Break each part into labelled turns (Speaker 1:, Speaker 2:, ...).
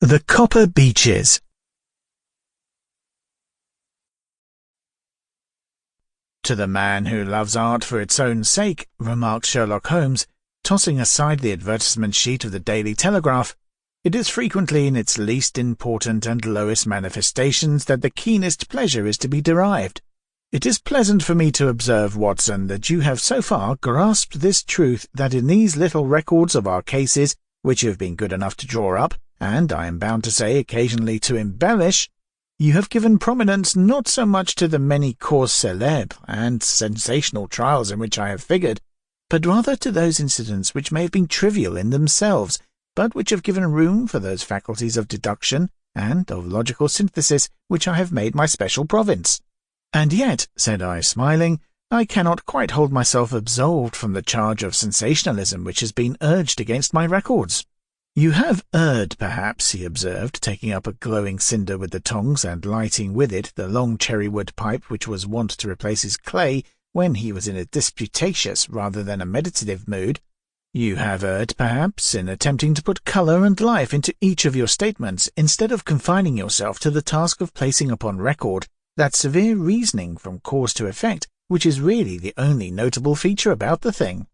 Speaker 1: The Copper Beeches. To the man who loves art for its own sake, remarked Sherlock Holmes, tossing aside the advertisement sheet of the Daily Telegraph, it is frequently in its least important and lowest manifestations that the keenest pleasure is to be derived. It is pleasant for me to observe, Watson, that you have so far grasped this truth, that in these little records of our cases, which you have been good enough to draw up, and, I am bound to say, occasionally to embellish, you have given prominence not so much to the many causes célèbres and sensational trials in which I have figured, but rather to those incidents which may have been trivial in themselves, but which have given room for those faculties of deduction and of logical synthesis which I have made my special province. And yet, said I, smiling, I cannot quite hold myself absolved from the charge of sensationalism which has been urged against my records. You have erred, perhaps, he observed, taking up a glowing cinder with the tongs and lighting with it the long cherry-wood pipe which was wont to replace his clay when he was in a disputatious rather than a meditative mood. You have erred, perhaps, in attempting to put colour and life into each of your statements, instead of confining yourself to the task of placing upon record that severe reasoning from cause to effect which is really the only notable feature about the thing.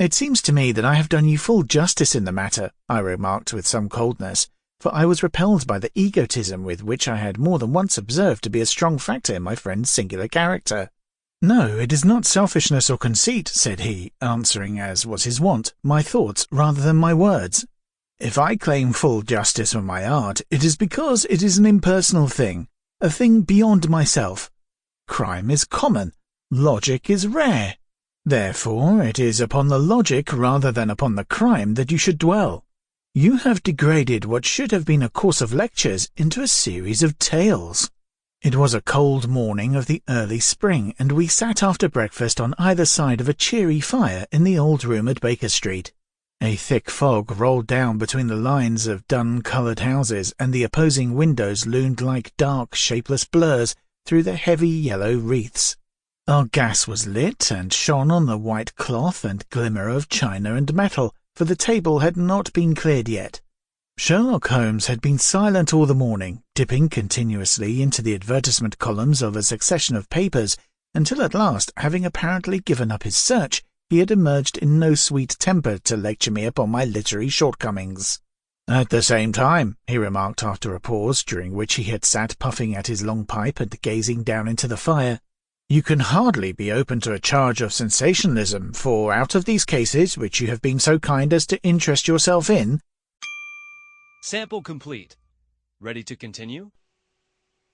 Speaker 1: It seems to me that I have done you full justice in the matter, I remarked with some coldness, for I was repelled by the egotism with which I had more than once observed to be a strong factor in my friend's singular character. No, it is not selfishness or conceit, said he, answering, as was his wont, my thoughts rather than my words. If I claim full justice on my art, it is because it is an impersonal thing, a thing beyond myself. Crime is common, logic is rare. Therefore, it is upon the logic rather than upon the crime that you should dwell. You have degraded what should have been a course of lectures into a series of tales. It was a cold morning of the early spring, and we sat after breakfast on either side of a cheery fire in the old room at Baker Street. A thick fog rolled down between the lines of dun-coloured houses, and the opposing windows loomed like dark, shapeless blurs through the heavy yellow wreaths. Our gas was lit, and shone on the white cloth and glimmer of china and metal, for the table had not been cleared yet. Sherlock Holmes had been silent all the morning, dipping continuously into the advertisement columns of a succession of papers, until at last, having apparently given up his search, he had emerged in no sweet temper to lecture me upon my literary shortcomings. At the same time, he remarked after a pause, during which he had sat puffing at his long pipe and gazing down into the fire, you can hardly be open to a charge of sensationalism, for out of these cases, which you have been so kind as to interest yourself in—
Speaker 2: Sample complete. Ready to continue?